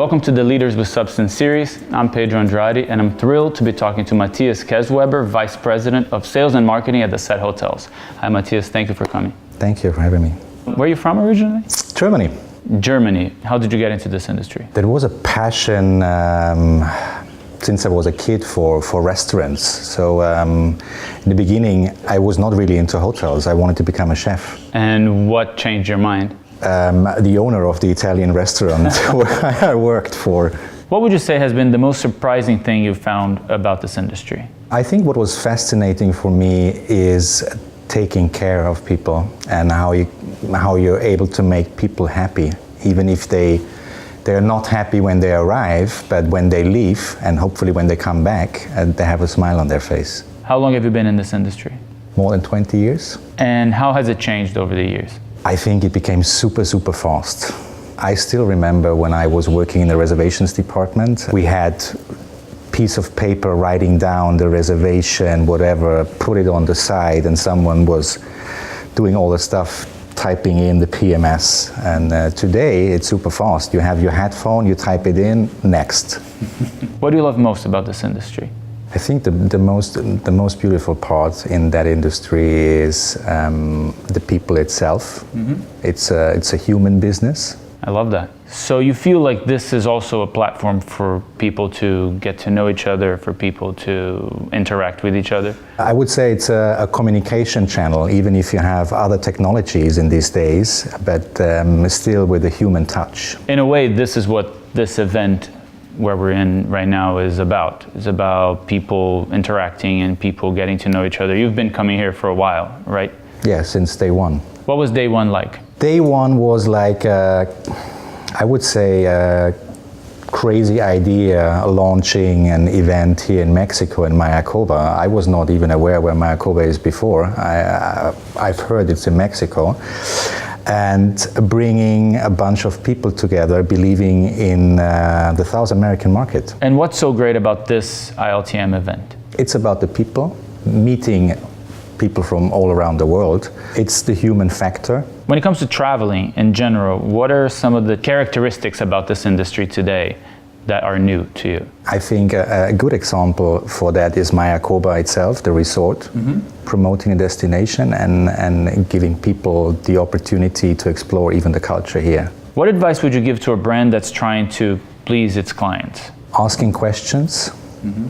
Welcome to the Leaders with Substance series. I'm Pedro Andrade, and I'm thrilled to be talking to Matthias Kaesweber, Vice President of Sales and Marketing at the Set Hotels. Hi, Matthias. Thank you for coming. Thank you for having me. Where are you from originally? Germany. Germany. How did you get into this industry? There was a passion since I was a kid for restaurants. So in the beginning, I was not really into hotels. I wanted to become a chef. And what changed your mind? The owner of the Italian restaurant where I worked for. What would you say has been the most surprising thing you've found about this industry? I think what was fascinating for me is taking care of people and how you're able to make people happy, even if they're not happy when they arrive, but when they leave and hopefully when they come back, they have a smile on their face. How long have you been in this industry? More than 20 years. And how has it changed over the years? I think it became super fast. I still remember when I was working in the reservations department, we had piece of paper writing down the reservation, whatever, put it on the side, and someone was doing all the stuff, typing in the PMS. And today it's super fast. You have your headphone, you type it in, next. What do you love most about this industry? I think the most beautiful part in that industry is the people itself. Mm-hmm. It's a human business. I love that. So you feel like this is also a platform for people to get to know each other, for people to interact with each other? I would say it's a communication channel, even if you have other technologies in these days, but still with a human touch. In a way, this is what this event where we're in right now is about. It's about people interacting and people getting to know each other. You've been coming here for a while, right? Yeah, since day one. What was day one like? Day one was like, I would say, a crazy idea launching an event here in Mexico in Mayacoba. I was not even aware where Mayacoba is before. I've heard it's in Mexico. And bringing a bunch of people together, believing in the South American market. And what's so great about this ILTM event? It's about the people, meeting people from all around the world. It's the human factor. When it comes to traveling in general, what are some of the characteristics about this industry today that are new to you? I think a good example for that is Mayacoba itself, the resort, mm-hmm. promoting a destination and giving people the opportunity to explore even the culture here. What advice would you give to a brand that's trying to please its clients? Asking questions, mm-hmm.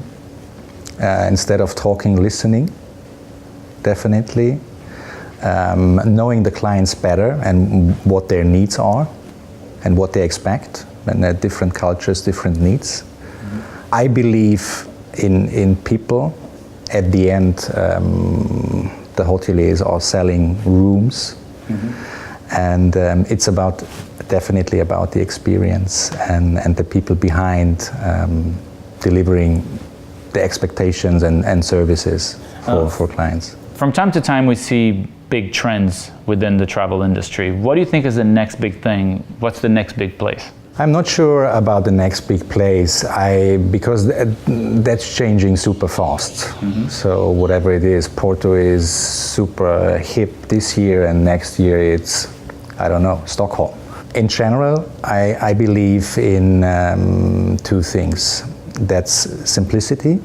Instead of talking, listening, definitely. Knowing the clients better and what their needs are and what they expect. And different cultures, different needs. Mm-hmm. I believe in people. At the end, the hoteliers are selling rooms, mm-hmm. and it's definitely about the experience and the people behind delivering the expectations and services for clients. From time to time, we see big trends within the travel industry. What do you think is the next big thing? What's the next big place? I'm not sure about the next big place, because that's changing super fast. Mm-hmm. So whatever it is, Porto is super hip this year, and next year it's, I don't know, Stockholm. In general, I believe in two things. That's simplicity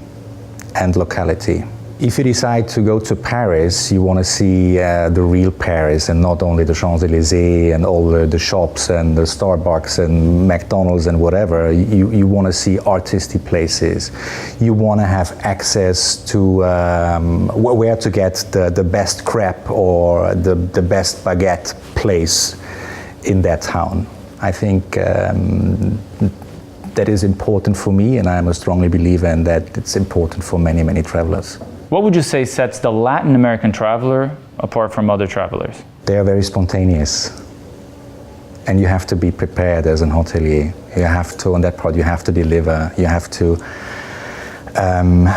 and locality. If you decide to go to Paris, you want to see the real Paris and not only the Champs-Élysées and all the shops and the Starbucks and McDonald's and whatever. You want to see artistic places. You want to have access to where to get the best crepe or the best baguette place in that town. I think that is important for me, and I'm a strongly believer in that. It's important for many travelers. What would you say sets the Latin American traveler apart from other travelers? They are very spontaneous. And you have to be prepared as an hotelier. You have to, on that part, you have to deliver. You have to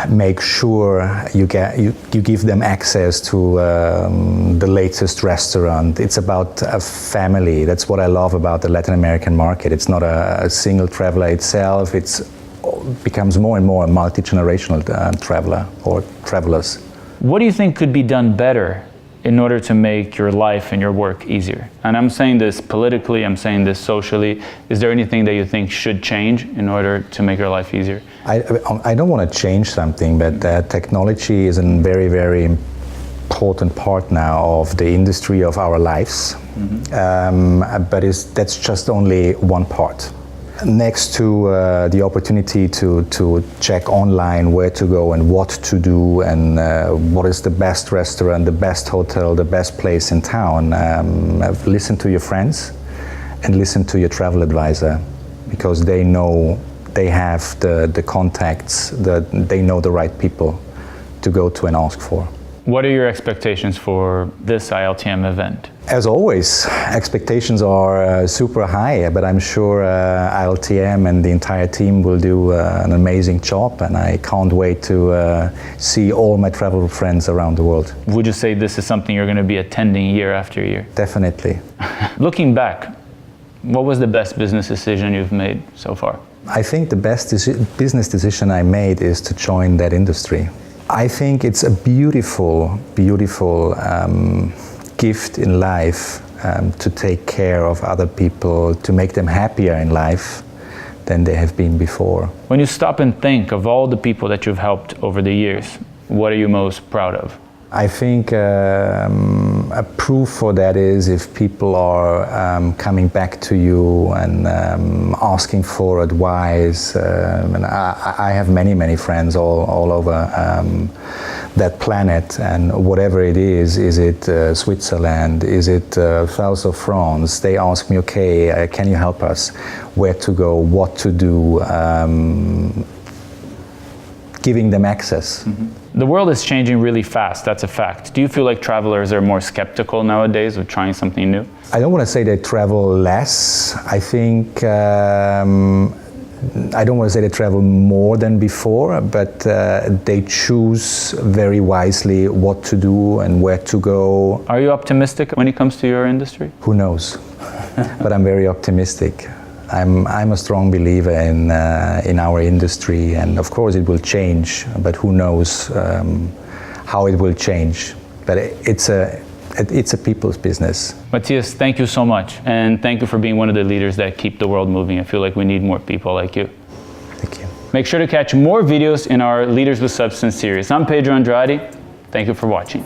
make sure you give them access to the latest restaurant. It's about a family. That's what I love about the Latin American market. It's not a single traveler itself. It's becomes more and more a multi-generational traveler or travelers. What do you think could be done better in order to make your life and your work easier? And I'm saying this politically, I'm saying this socially. Is there anything that you think should change in order to make your life easier? I don't want to change something, but technology is a very, very important part now of the industry of our lives. But that's just only one part. Next to the opportunity to check online where to go and what to do and what is the best restaurant, the best hotel, the best place in town, listen to your friends and listen to your travel advisor, because they know, they have the contacts, they know the right people to go to and ask for. What are your expectations for this ILTM event? As always, expectations are super high, but I'm sure ILTM and the entire team will do an amazing job, and I can't wait to see all my travel friends around the world. Would you say this is something you're going to be attending year after year? Definitely. Looking back, what was the best business decision you've made so far? I think the best business decision I made is to join that industry. I think it's a beautiful, beautiful gift in life to take care of other people, to make them happier in life than they have been before. When you stop and think of all the people that you've helped over the years, what are you most proud of? I think a proof for that is if people are coming back to you and asking for advice. And I have many friends all over that planet, and whatever it is it Switzerland, is it south of France, they ask me, okay, can you help us? Where to go, what to do, giving them access. The world is changing really fast, that's a fact. Do you feel like travelers are more skeptical nowadays of trying something new? I don't want to say they travel less. I think, I don't want to say they travel more than before, but they choose very wisely what to do and where to go. Are you optimistic when it comes to your industry? Who knows? But I'm very optimistic. I'm a strong believer in our industry, and of course it will change, but who knows how it will change. But it's a people's business. Matthias, thank you so much, and thank you for being one of the leaders that keep the world moving. I feel like we need more people like you. Thank you. Make sure to catch more videos in our Leaders with Substance series. I'm Pedro Andrade. Thank you for watching.